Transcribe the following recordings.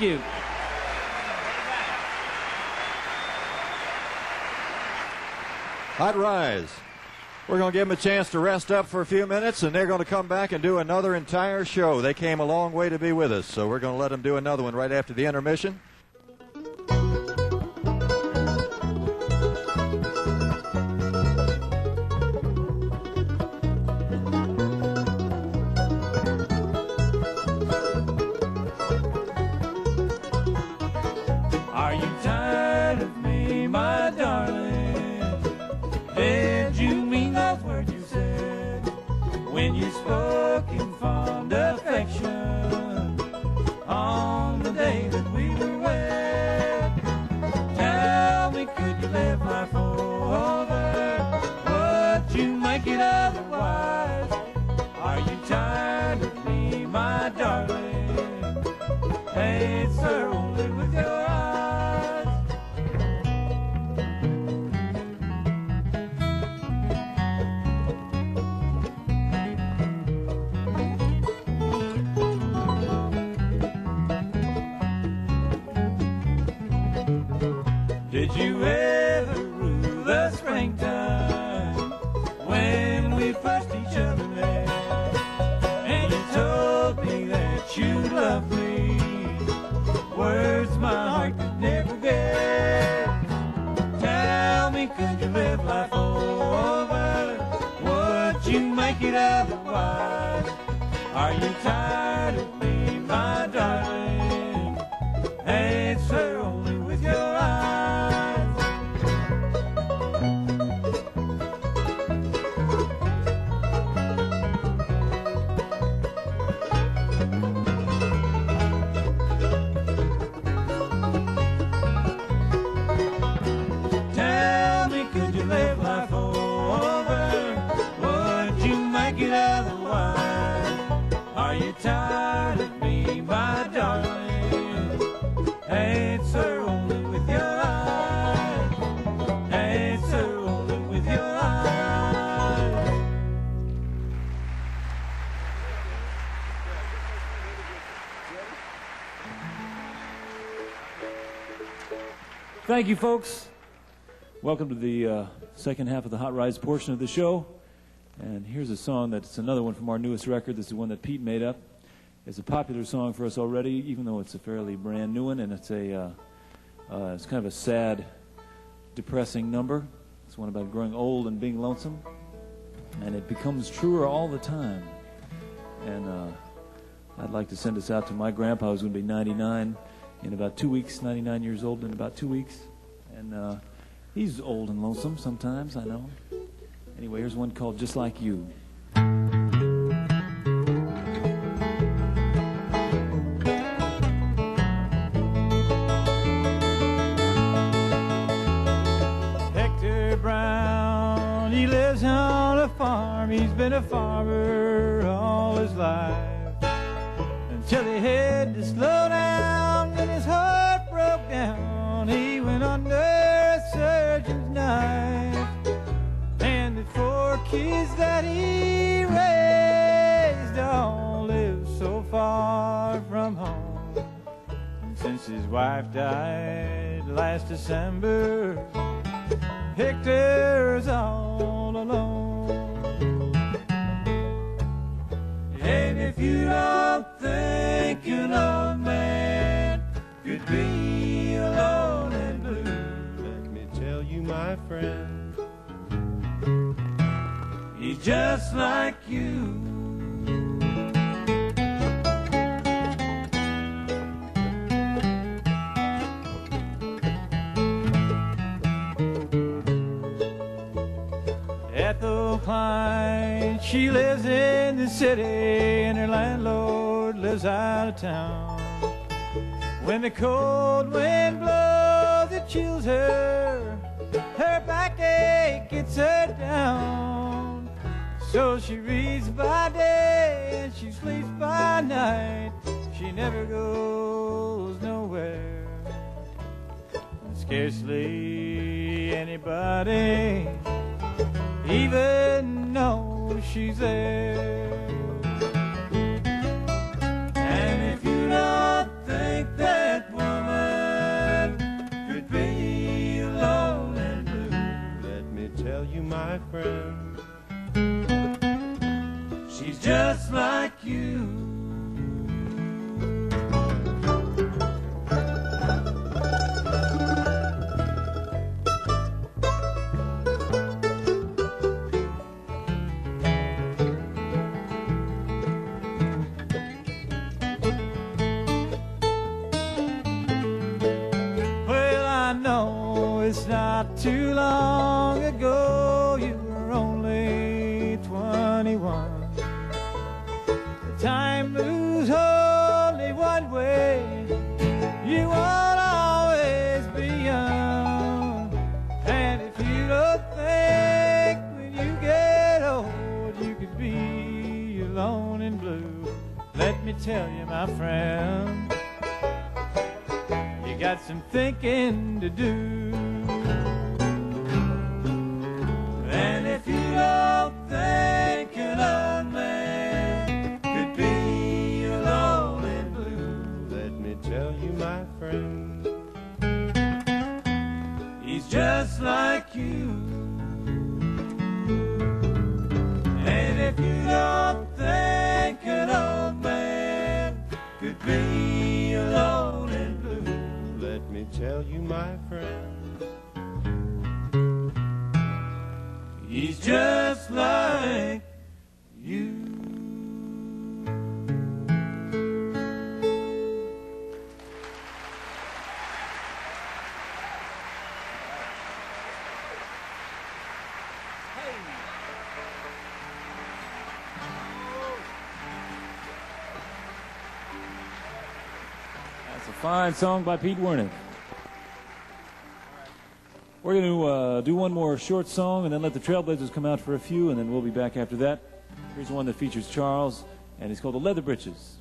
Thank you. Hot Rize. We're going to give them a chance to rest up for a few minutes, and they're going to come back and do another entire show. They came a long way to be with us, so we're going to let them do another one right after the intermission. Are you tired of me, my darling? Did you mean those words you said when you spoke in fond affection on the day that we were wed? Tell me, could you live life over? Would you make it otherwise? Are you tired of me, my darling? Hey, sir, only with your eyes. Did you ever rue the springtime when we first each other met? And you told me that you loved me, words my heart could never get. Tell me, could you live life over? Would you make it otherwise? Are you tired of me, my darling? Answer only with your eyes. Tell me, could you live life over? Would you make it otherwise? Are you tired of me, my darling? Answer only with your eyes. Answer only with your eyes. Thank you, folks. Welcome to the second half of the Hot Rize portion of the show. And here's a song that's another one from our newest record. This is one that Pete made up. It's a popular song for us already, even though it's a fairly brand new one, and it's it's kind of a sad, depressing number. It's one about growing old and being lonesome, and it becomes truer all the time. And I'd like to send this out to my grandpa, who's going to be 99 in about 2 weeks, 99 years old in about 2 weeks. And he's old and lonesome sometimes, I know. Anyway, here's one called Just Like You. Hector Brown, he lives on a farm. He's been a farmer all his life, until he had to slow down when his heart broke down. He went under a surgeon's knife, and the 4 kids that he raised all live so far from home. And since his wife died last December, Hector's all alone. And if you don't think an old man could be alone and blue, let me tell you, my friend, he's just like you. Ethel Klein, she lives in the city, and her landlord lives out of town. When the cold wind blows, it chills her, her backache gets her down. So she reads by day and she sleeps by night. She never goes nowhere, and scarcely anybody even knows she's there. And if you don't think that not too long ago you were only 21. Time moves only one way. You won't always be young. And if you don't think when you get old you could be alone and blue, let me tell you, my friend, you got some thinking to do. And if you don't think an old man could be alone and blue, let me tell you, my friend, he's just like you. And if you don't think an old man could be alone and blue, let me tell you, my friend, he's just like you. That's a fine song by Pete Wernick. We're going to do one more short song and then let the Trailblazers come out for a few, and then we'll be back after that. Here's one that features Charles, and it's called The Leather Breeches.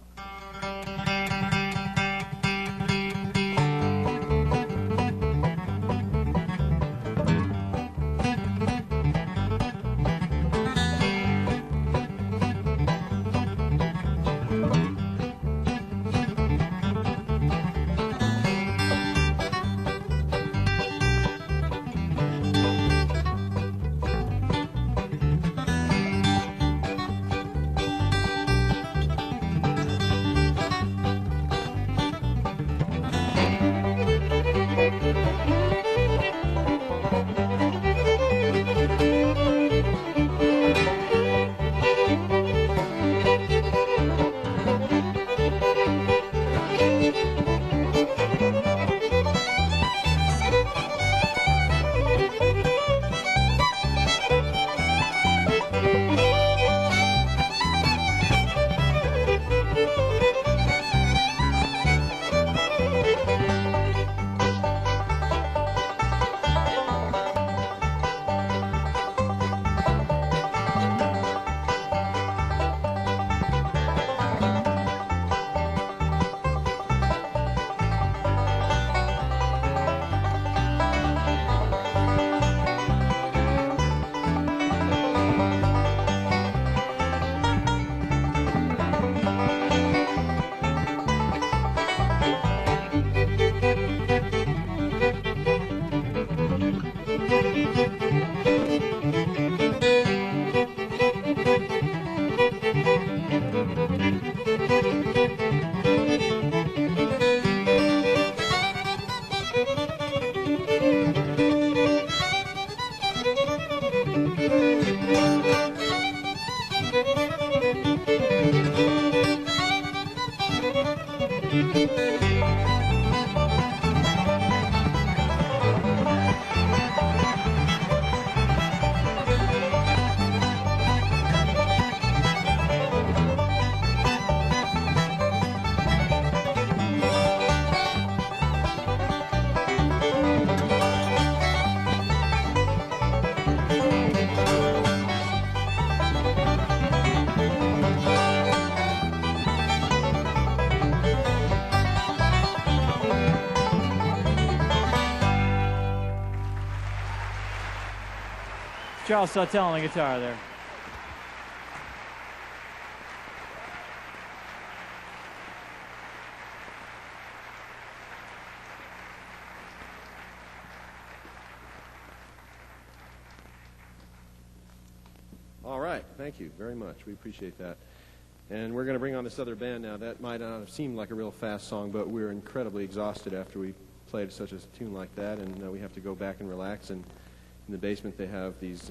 Charles Sawtelle on the guitar there. All right, thank you very much. We appreciate that. And we're going to bring on this other band now. That might not have seemed like a real fast song, but we're incredibly exhausted after we played such a tune like that, and we have to go back and relax. And in the basement, they have these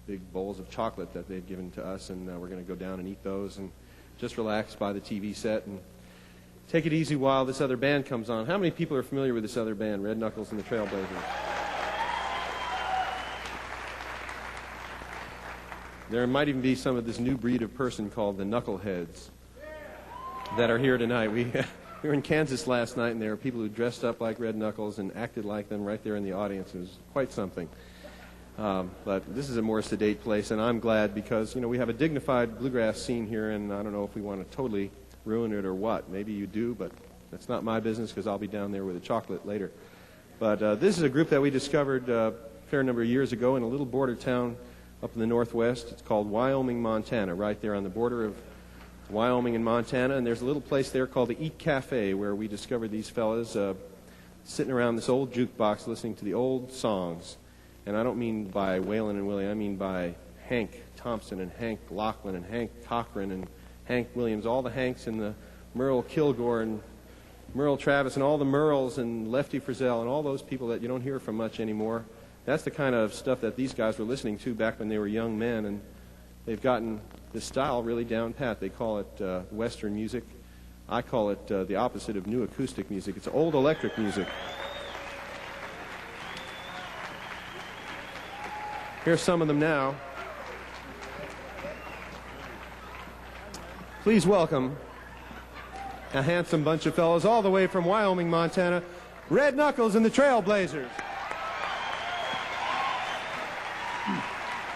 big bowls of chocolate that they've given to us, and we're going to go down and eat those and just relax by the TV set and take it easy while this other band comes on. How many people are familiar with this other band, Red Knuckles and the Trailblazers? There might even be some of this new breed of person called the knuckleheads that are here tonight. We were in Kansas last night, and there were people who dressed up like Red Knuckles and acted like them right there in the audience. It was quite something. But this is a more sedate place, and I'm glad because, you know, we have a dignified bluegrass scene here, and I don't know if we want to totally ruin it or what. Maybe you do, but that's not my business because I'll be down there with a chocolate later. But this is a group that we discovered a fair number of years ago in a little border town up in the northwest. It's called Wyoming, Montana, right there on the border of Wyoming and Montana. And there's a little place there called the Eat Cafe where we discovered these fellas sitting around this old jukebox listening to the old songs. And I don't mean by Waylon and Willie, I mean by Hank Thompson and Hank Lachlan and Hank Cochran and Hank Williams, all the Hanks and the Merle Kilgore and Merle Travis and all the Merles and Lefty Frizzell and all those people that you don't hear from much anymore. That's the kind of stuff that these guys were listening to back when they were young men, and they've gotten the style really down pat. They call it Western music. I call it the opposite of new acoustic music. It's old electric music. Here's some of them now. Please welcome a handsome bunch of fellows all the way from Wyoming, Montana, Red Knuckles and the Trailblazers.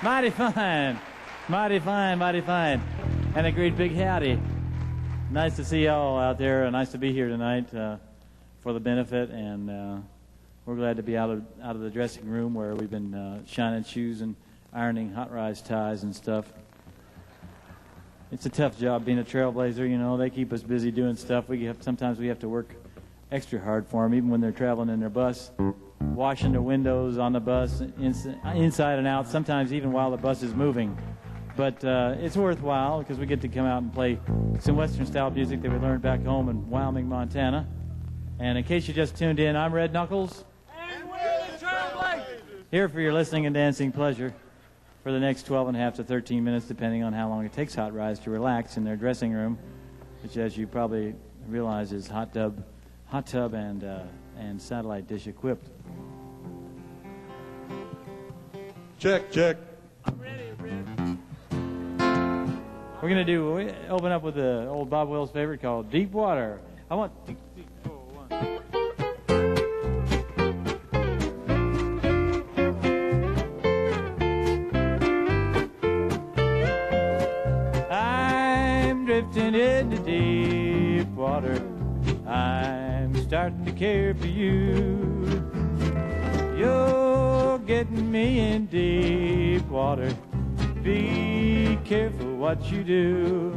Mighty fine. Mighty fine, mighty fine. And a great big howdy. Nice to see y'all out there. Nice to be here tonight for the benefit. And we're glad to be out of the dressing room where we've been shining shoes and ironing Hot Rize ties and stuff. It's a tough job being a trailblazer, you know. They keep us busy doing stuff. Sometimes we have to work extra hard for them, even when they're traveling in their bus, washing the windows on the bus, inside and out, sometimes even while the bus is moving. But it's worthwhile because we get to come out and play some Western-style music that we learned back home in Wyoming, Montana. And in case you just tuned in, I'm Red Knuckles. And we're the Trailblazers. Here for your listening and dancing pleasure for the next 12 and a half to 13 minutes, depending on how long it takes Hot Rize to relax in their dressing room, which, as you probably realize, is hot tub and satellite dish equipped. Check, check. I'm ready, We're going to open up with the old Bob Wills favorite called Deep Water. I want... I'm drifting into deep water. I'm starting to care for you. You're getting me in deep water. Be careful what you do.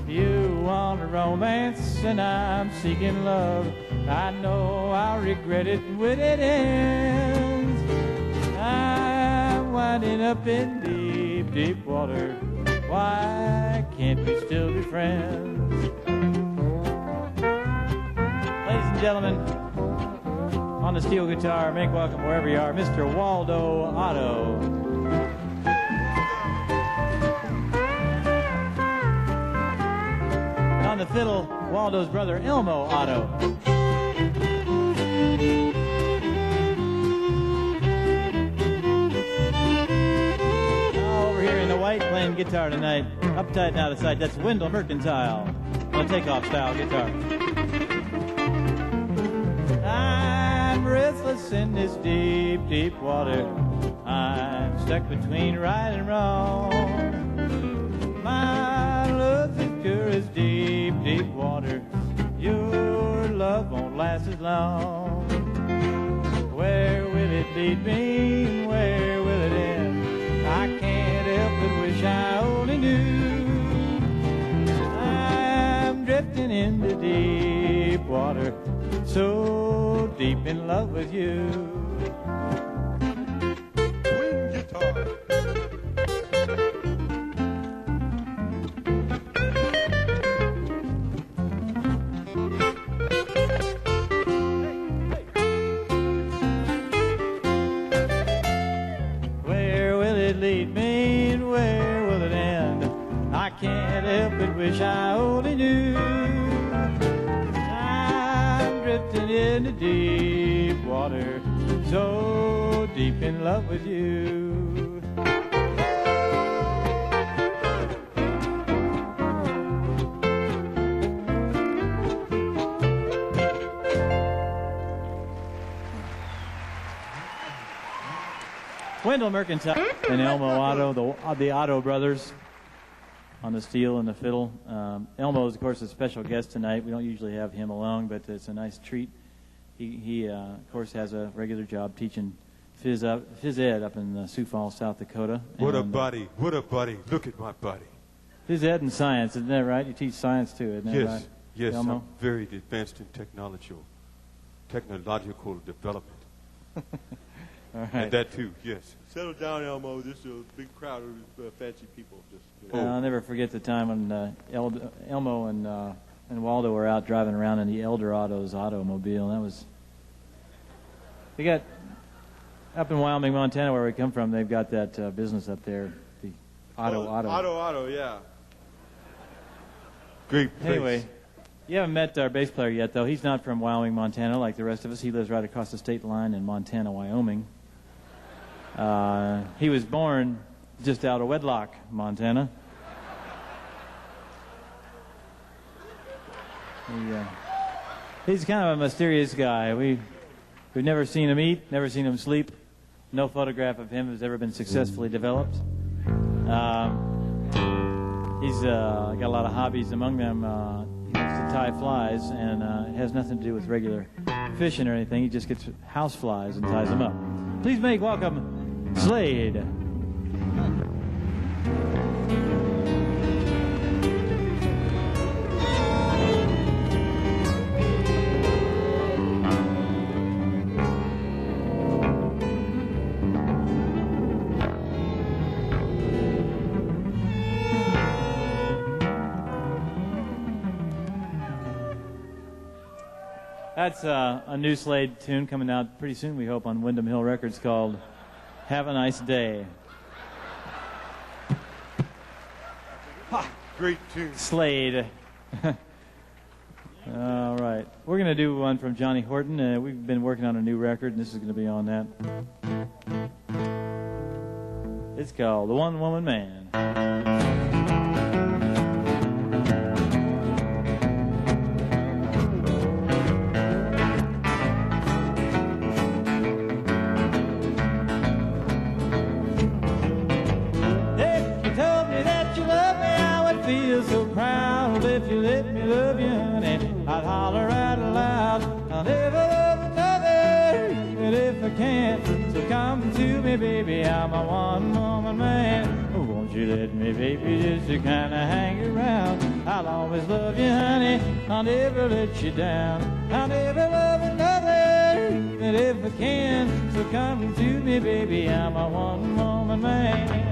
You want a romance and I'm seeking love. I know I'll regret it when it ends. I'm winding up in deep, deep water. Why can't we still be friends? Ladies and gentlemen, on the steel guitar, make welcome wherever you are, Mr. Waldo Otto. On the fiddle, Waldo's brother, Elmo Otto. Over here in the white, playing guitar tonight, uptight and out of sight, that's Wendell Mercantile, on a takeoff style guitar. I'm restless in this deep, deep water. I'm stuck between right and wrong. My love's as pure as deep, deep water. Your love won't last as long. Where will it lead me? Where will it end? I can't help but wish I only knew. I'm drifting into deep water, so deep in love with you. Swing guitar. Lead me and where will it end? I can't help but wish I only knew. I'm drifting into deep water, so deep in love with you. Wendell Mercantile and Elmo Otto, the Otto brothers, on the steel and the fiddle. Elmo is, of course, a special guest tonight. We don't usually have him along, but it's a nice treat. He of course, has a regular job teaching phys ed up in Sioux Falls, South Dakota. What a buddy. What a buddy. Look at my buddy. Phys ed and science, isn't that right? You teach science, too, isn't that right? Yes, Elmo? I'm very advanced in technological development. All right. And that, too, yes. Settle down, Elmo. This is a big crowd of fancy people. Just, I'll never forget the time when Elmo and Waldo were out driving around in the Eldorado's automobile. That was... They got... Up in Wyoming, Montana, where we come from, they've got that business up there, the Auto. Yeah. Great place. Anyway, you haven't met our bass player yet, though. He's not from Wyoming, Montana, like the rest of us. He lives right across the state line in Montana, Wyoming. He was born just out of wedlock, Montana. He's kind of a mysterious guy. We've never seen him eat, never seen him sleep. No photograph of him has ever been successfully developed. He's got a lot of hobbies. Among them, he likes to tie flies, and it has nothing to do with regular fishing or anything. He just gets house flies and ties them up. Please make welcome Slade. That's a new Slade tune coming out pretty soon, we hope, on Windham Hill Records, called Have a Nice Day. Ha! Great tune. Slade. All right. We're going to do one from Johnny Horton. We've been working on a new record, and this is going to be on that. It's called The One Woman Man. So proud if you let me love you, honey. I'd holler out loud, I'll never love another. And if I can't, so come to me, baby. I'm a one-woman man. Oh, won't you let me, baby, just to kind of hang around? I'll always love you, honey. I'll never let you down. I'll never love another. And if I can, so come to me, baby. I'm a one-woman man.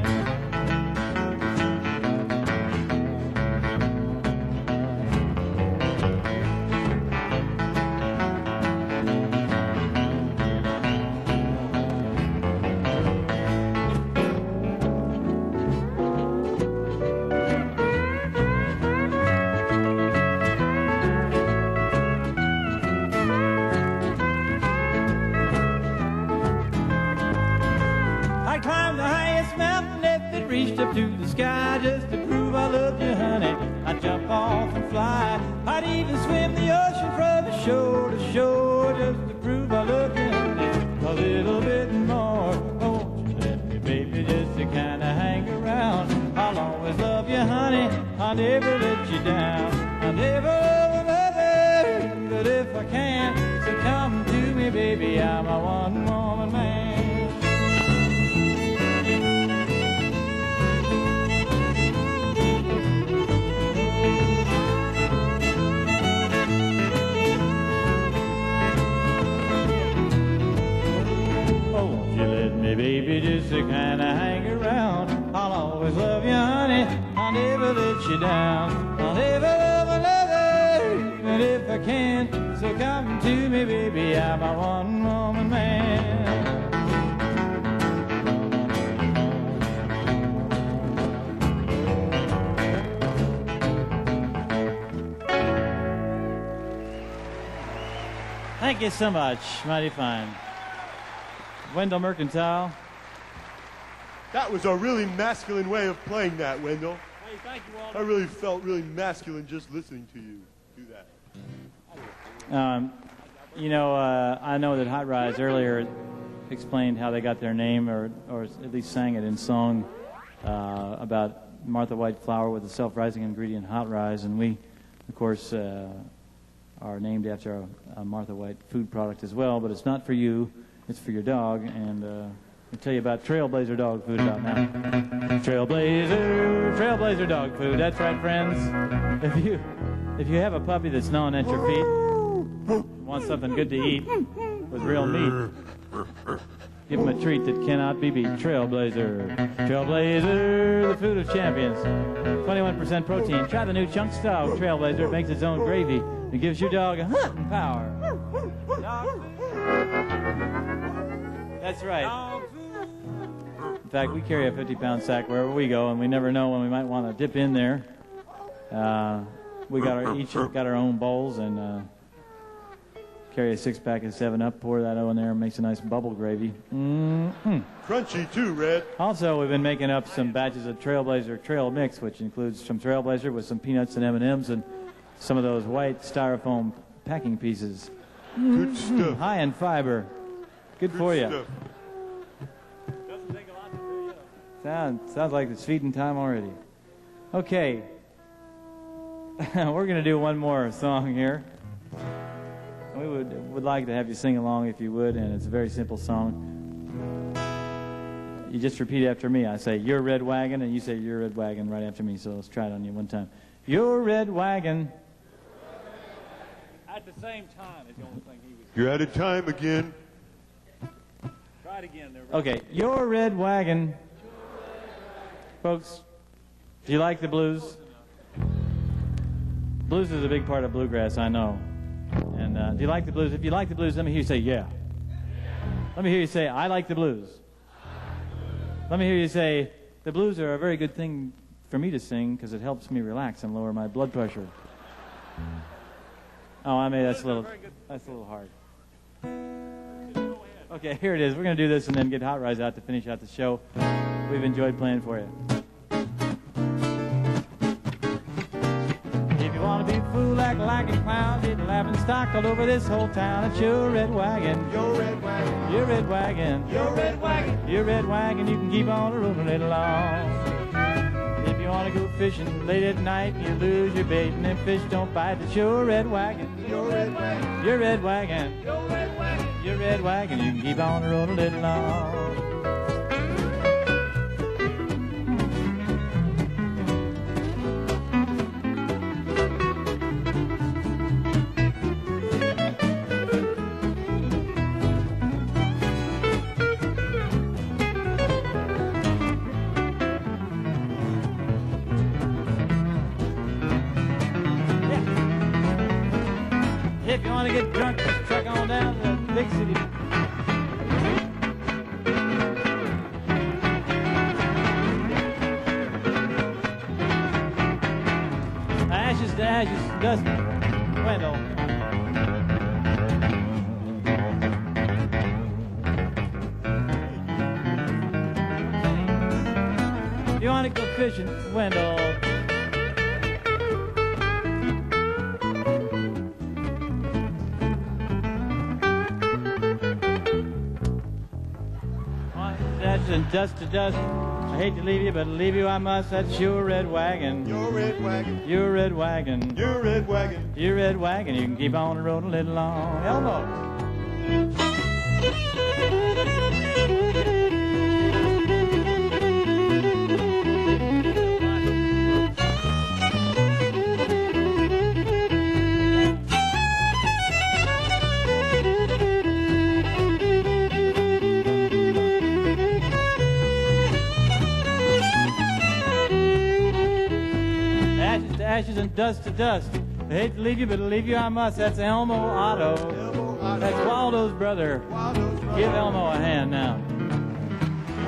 Reached up to the sky just to prove I loved you, honey. I'd jump off and fly. I'd even swim the ocean from shore to shore just to prove I loved you, honey. A little bit more. Oh, won't you let me, baby, just to kind of hang around? I'll always love you, honey. I'll never let you down. I'll never love another. But if I can, so come to me, baby. I'm a one-woman man. Baby, just to kind of hang around. I'll always love you, honey. I'll never let you down. I'll never love another, even if I can. So come to me, baby. I'm a one-woman man. Thank you so much. Mighty fine. Wendell Mercantile. That was a really masculine way of playing that, Wendell. Hey, thank you, Walter. I really felt really masculine just listening to you do that. I know that Hot Rize earlier explained how they got their name, or at least sang it in song about Martha White flour with the self-rising ingredient Hot Rize, and we, of course, are named after a Martha White food product as well, but it's not for you, it's for your dog, and I'll tell you about Trailblazer dog food about now. Trailblazer dog food, that's right, friends. If you have a puppy that's gnawing at your feet, wants something good to eat with real meat, give him a treat that cannot be beat. Trailblazer. Trailblazer, the food of champions. 21% protein. Try the new chunk style Trailblazer. It makes its own gravy. It gives your dog a hunting power. Dog. That's right. In fact, we carry a 50-pound sack wherever we go, and we never know when we might want to dip in there. We each got our own bowls, and carry a 6-pack of 7-Up, pour that in there, and makes a nice bubble gravy. Crunchy too, Red. Also, we've been making up some batches of Trailblazer Trail Mix, which includes some Trailblazer with some peanuts and M&Ms and some of those white styrofoam packing pieces. Good stuff. High in fiber. Good for you. Stuff. Doesn't take a lot to fill you up. Sounds like it's feeding time already. Okay. We're going to do one more song here. We would like to have you sing along if you would, and it's a very simple song. You just repeat after me. I say, "Your red wagon," and you say, "Your red wagon," right after me. So let's try it on you one time. Your red wagon. At the same time is the only thing he was. You're out of time again. Try it again there. Okay, your red wagon. Folks, do you like the blues? Blues is a big part of bluegrass, I know. And do you like the blues? If you like the blues, let me hear you say, "Yeah." Let me hear you say, "I like the blues." Let me hear you say, "The blues are a very good thing for me to sing because it helps me relax and lower my blood pressure." Oh, I mean, that's a little hard. Okay, here it is. We're going to do this and then get Hot Rize out to finish out the show. We've enjoyed playing for you. If you want to be a fool, act like a clown, get laughing stock all over this whole town. It's your red wagon. Your red wagon. Your red wagon. Your red wagon. Your red wagon, you can keep on rolling it along. If you want to go fishing late at night, you lose your bait and them fish don't bite. It's your red wagon. Your red wagon. Your red wagon. Your red wagon. Your red wagon, you can keep on rolling it along. If you want to get drunk, truck on down to the big city. Ashes to ashes, dust to dwindle. If you want to go fishing, Wendell. And dust to dust. I hate to leave you, but leave you I must. That's your red wagon. Your red wagon. Your red wagon. Your red wagon. Your red wagon. You can keep on rolling a little long. Elmo. Ashes and dust to dust. I hate to leave you, but leave you I must. That's Elmo Otto. Elmo Otto. That's Waldo's brother. Waldo's brother. Give Elmo a hand now.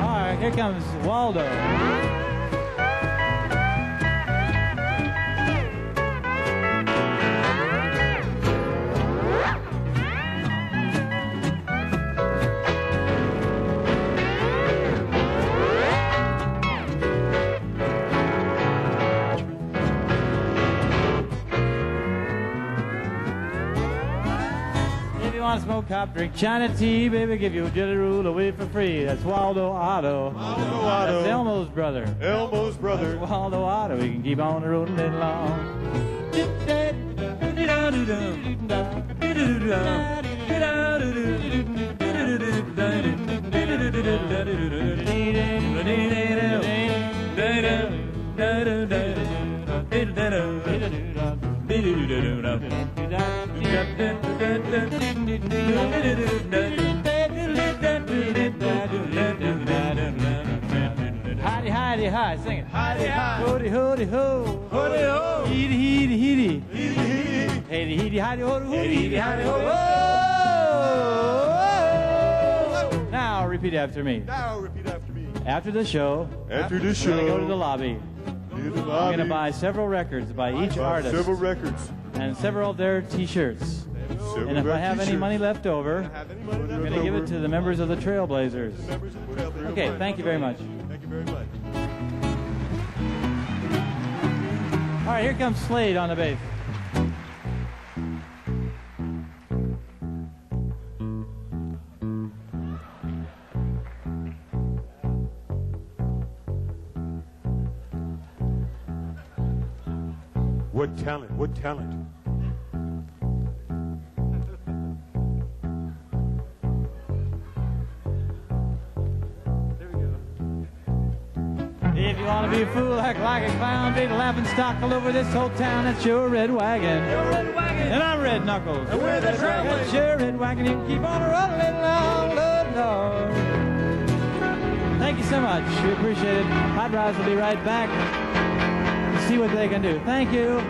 All right, here comes Waldo. you want to smoke, cop, drink China tea, baby, give you a jelly roll away for free. That's Waldo Otto. Waldo Otto. That's Elmo's brother. Elmo's brother. Waldo Otto. We can keep on the road a little long. Hidey, hidey, hi, sing it. Hidey, hi. Hoody, hoody, ho. Hoody, ho. Heedy, heedy, heedy. Heedy, heedy. Heedy, heedy, hidey, hoody, hoody. Heedy, hidey, ho. Now repeat after me. Now repeat after me. After the show, After the we're show, going to go to the lobby. to the I'm lobby. going to buy several records by each Buy artist several records. and several of their T-shirts. Several And if I red have any t-shirts. money left over, Have any money I'm left going to give over? it to the members of the Trailblazers. Members of the Trailblazers. Okay, thank you very much. Thank you very much. All right, here comes Slade on the bass. What talent, what talent. If you want to be a fool, act like a clown, be the laughing stock all over this whole town. That's your red wagon. And I'm Red Knuckles. And we're the Trailblazers. That's your red wagon. You can keep on rolling along, Lord, Lord. Thank you so much. We appreciate it. Hot Rize will be right back to see what they can do. Thank you.